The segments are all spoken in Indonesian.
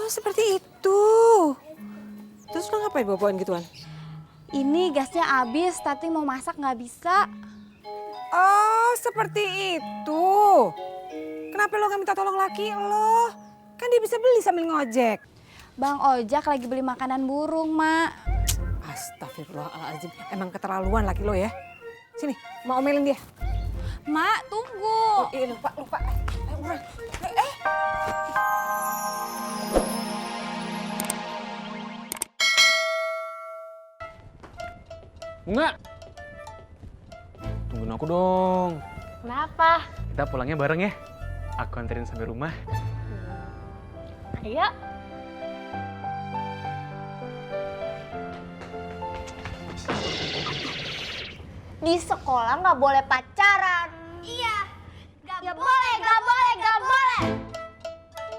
Oh, seperti itu. Terus lo ngapain bawa-bawaan gituan? Ini gasnya habis, Tati mau masak nggak bisa. Oh, seperti itu. Kenapa lo nggak minta tolong laki lo? Kan dia bisa beli sambil ngojek. Bang Ojak lagi beli makanan burung, Mak. Astagfirullahaladzim. Emang keterlaluan laki lo ya. Sini, mau omelin dia. Mak, tunggu. Oh, iya, lupa. Ayo, buruan. Bunga, tungguin aku dong. Kenapa? Kita pulangnya bareng ya. Aku anterin sampai rumah. Ayo. Di sekolah nggak boleh pacaran. Iya. Nggak boleh.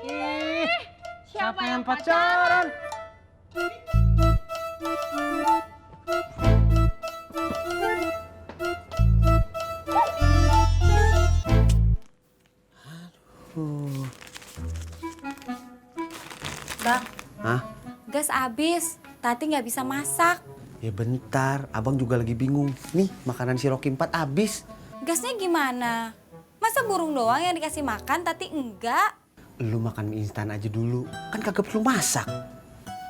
Ih, siapa yang pacaran? Bang, Hah? gas habis. Tati nggak bisa masak. Ya bentar, abang juga lagi bingung. Nih, makanan si Rocky 4 habis. Gasnya gimana? Masa burung doang yang dikasih makan, Tati enggak? Lu makan mie instan aja dulu, kan kagak perlu masak.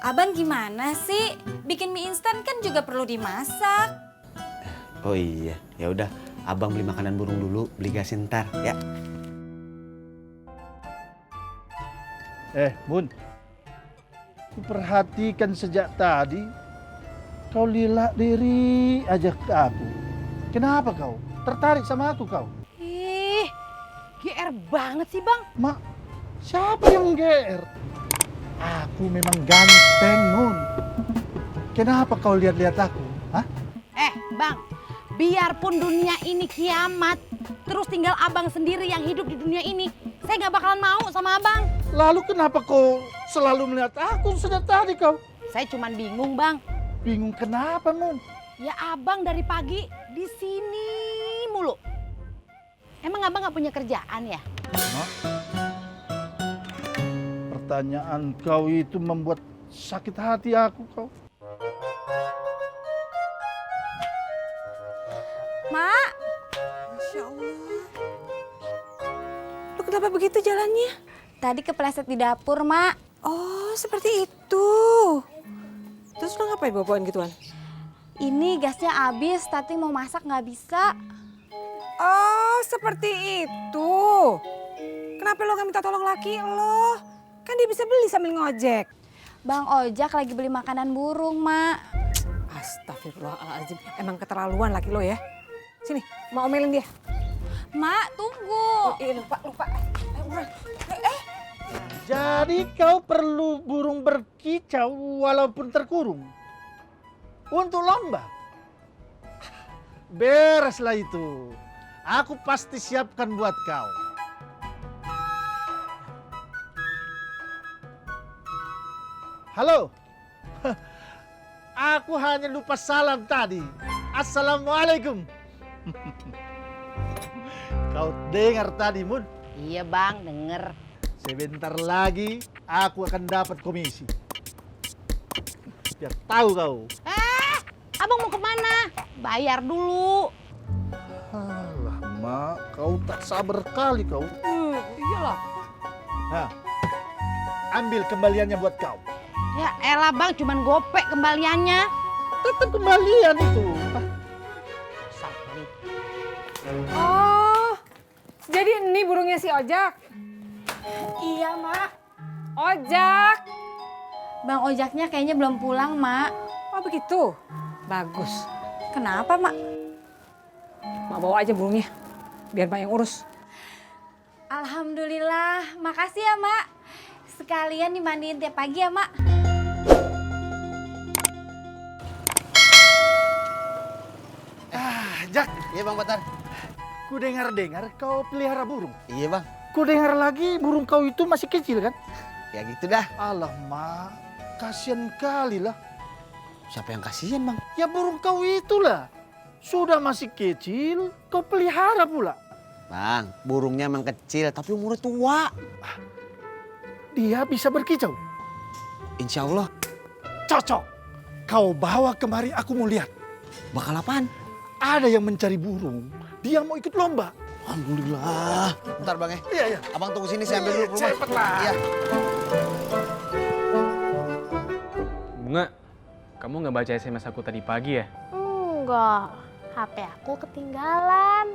Abang gimana sih? Bikin mie instan kan juga perlu dimasak. Oh iya, ya udah, abang beli makanan burung dulu, beli gas ntar, ya. Bun, kuperhatikan sejak tadi kau lilak diri aja ke aku. Kenapa kau? Tertarik sama aku kau? Ih, GR banget sih bang. Mak, siapa yang GR? Aku memang ganteng, Mun. Kenapa kau lihat-lihat aku? Hah? Bang, biarpun dunia ini kiamat, terus tinggal abang sendiri yang hidup di dunia ini, saya gak bakalan mau sama abang. Lalu kenapa kau selalu melihat aku sejak tadi kau? Saya cuman bingung, Bang. Bingung kenapa, Mun? Ya abang dari pagi di sini mulu. Emang abang gak punya kerjaan ya? Mak, pertanyaan kau itu membuat sakit hati aku kau. Mak, Masya Allah. Lo kenapa begitu jalannya? tadi kepleset di dapur, Mak. Oh, seperti itu. Terus lo ngapain bawa-bawaan gituan? Ini gasnya habis, Tati mau masak nggak bisa. Oh, seperti itu. Kenapa lo nggak minta tolong laki lo? Kan dia bisa beli sambil ngojek. Bang Ojak lagi beli makanan burung, Mak. Astagfirullahaladzim. Emang keterlaluan laki lo ya. Sini, mau omelin dia. Mak, tunggu. Oh, iya, lupa. Ayo, buruan. Jadi kau perlu burung berkicau walaupun terkurung? Untuk lomba? Bereslah itu. Aku pasti siapkan buat kau. Halo? Aku hanya lupa salam tadi. Assalamualaikum. Kau dengar tadi, Mun? Iya bang, denger. Sebentar lagi aku akan dapat komisi. Biar tahu kau. Abang mau kemana? Bayar dulu. Alah, Mak, kau tak sabar kali kau. Iyalah. Nah, ambil kembaliannya buat kau. Ya elah bang, cuman gopek kembaliannya. Tetap kembalian itu. Sakit. Oh, jadi ini burungnya si Ojak? Iya, Mak. Ojak. Bang Ojaknya kayaknya belum pulang, Mak. Oh, begitu. Bagus. Kenapa, Mak? Mak bawa aja burungnya. Biar Mak yang urus. Alhamdulillah, makasih ya, Mak. Sekalian dimandiin tiap pagi ya, Mak. Jak, iya Bang Patar. Ku dengar-dengar kau pelihara burung. Iya Bang, Ku dengar lagi burung kau itu masih kecil kan? ya gitu dah. Alah, Mak, kasihan kali lah. Siapa yang kasihan Bang? Ya burung kau itulah. Sudah masih kecil, kau pelihara pula. Bang, burungnya emang kecil tapi umurnya tua. Dia bisa berkicau. Insya Allah. Cocok. Kau bawa kemari, aku mau lihat. Bakal apaan? Ada yang mencari burung. Dia mau ikut lomba. Alhamdulillah. Bentar Bang ya. Iya, iya. Abang tunggu sini, saya ambil dulu ke rumah. Cepetlah. Iya. Bunga, kamu nggak baca SMS aku tadi pagi ya? Enggak, HP aku ketinggalan.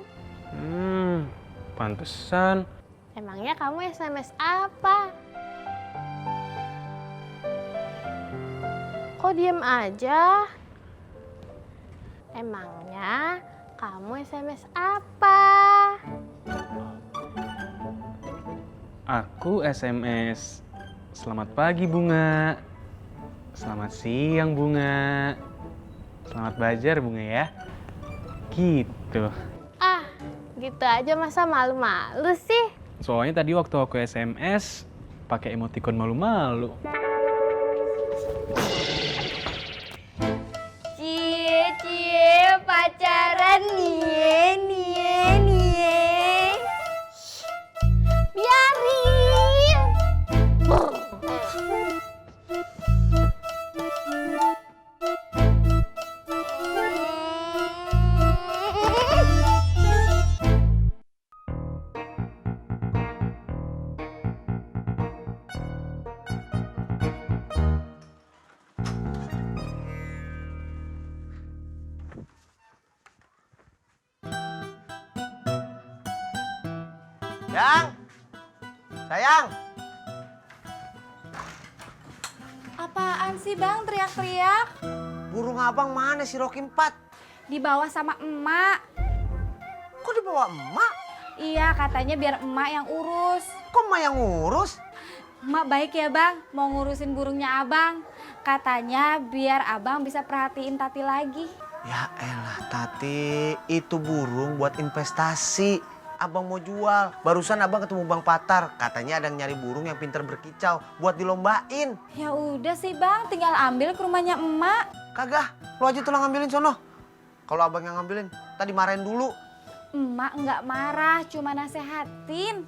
Pantesan. Emangnya kamu SMS apa? Kok diem aja? Emangnya kamu SMS apa? Aku SMS. Selamat pagi Bunga. Selamat siang Bunga. Selamat belajar Bunga ya. Gitu. Ah, gitu aja masa malu-malu sih? Soalnya tadi waktu aku SMS pakai emoticon malu-malu. Cie, pacaran nie. Biarin. Yang, sayang. Apaan sih Bang teriak-teriak? Burung abang mana si Rocky 4? Dibawa sama emak. Kok dibawa emak? Iya katanya biar emak yang urus. Kok emak yang ngurus? Emak baik ya Bang, mau ngurusin burungnya abang. Katanya biar abang bisa perhatiin Tati lagi. Ya elah Tati, itu burung buat investasi. Abang mau jual. Barusan abang ketemu Bang Patar. Katanya ada yang nyari burung yang pintar berkicau buat dilombain. Ya udah sih Bang, tinggal ambil ke rumahnya emak. Kagak, lo aja tolong ngambilin sono. Kalau abang yang ngambilin, tadi marahin dulu. Emak nggak marah, cuma nasehatin.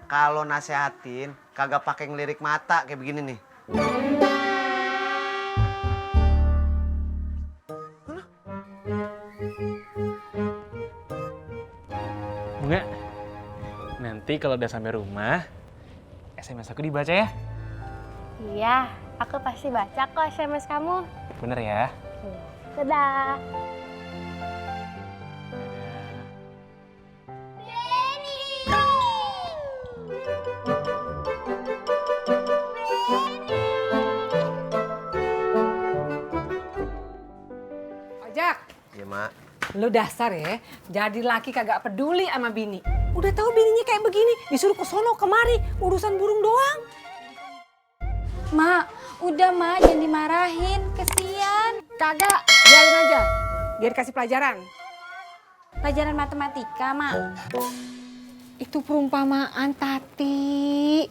Kalau nasehatin, kagak pakai ngelirik mata kayak begini nih. Bunga, nanti kalau udah sampai rumah, SMS aku dibaca ya? Iya, aku pasti baca kok SMS kamu. Bener ya? Dadah. Ojak, Iya mak. lu dasar ya, jadi laki kagak peduli sama bini. Udah tahu bininya kayak begini, disuruh ke sono kemari, urusan burung doang. Mak, udah mak, jangan dimarahin, kesian. Kagak, biarin aja, biar kasih pelajaran. Pelajaran matematika, mak. Itu perumpamaan, Tati.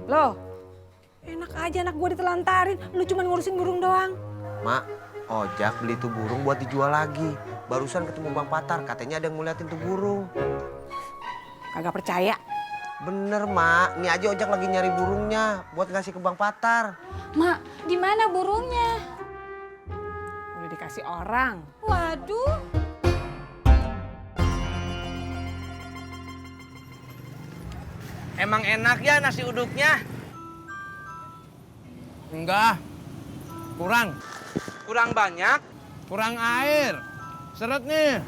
Loh, enak aja anak gue ditelantarin, lu cuma ngurusin burung doang. Mak, Ojak beli tuh burung buat dijual lagi. Barusan ketemu Bang Patar, katanya ada yang ngeliatin tuh burung. Kagak percaya. Bener mak, ini aja Ojak lagi nyari burungnya buat ngasih ke Bang Patar. Mak, di mana burungnya? Udah dikasih orang. Waduh. Emang enak ya nasi uduknya? Enggak. Kurang. Kurang banyak? Kurang air. Seret nih.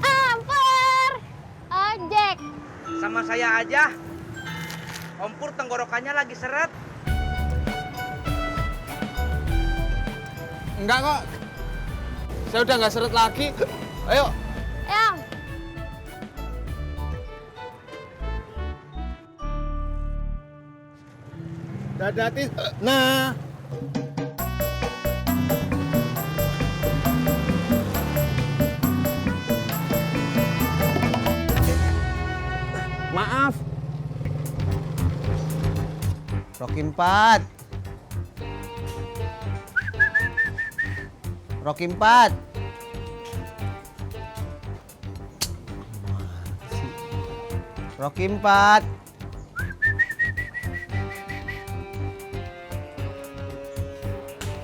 Ampur, ojek. Sama saya aja. Om Pur tenggorokannya lagi seret. Enggak kok. Saya udah nggak seret lagi. Ayo. Yang. Dadah, Tis. Nah. Maaf. Rocky 4. Rocky 4. Rocky 4.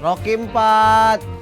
Rocky 4.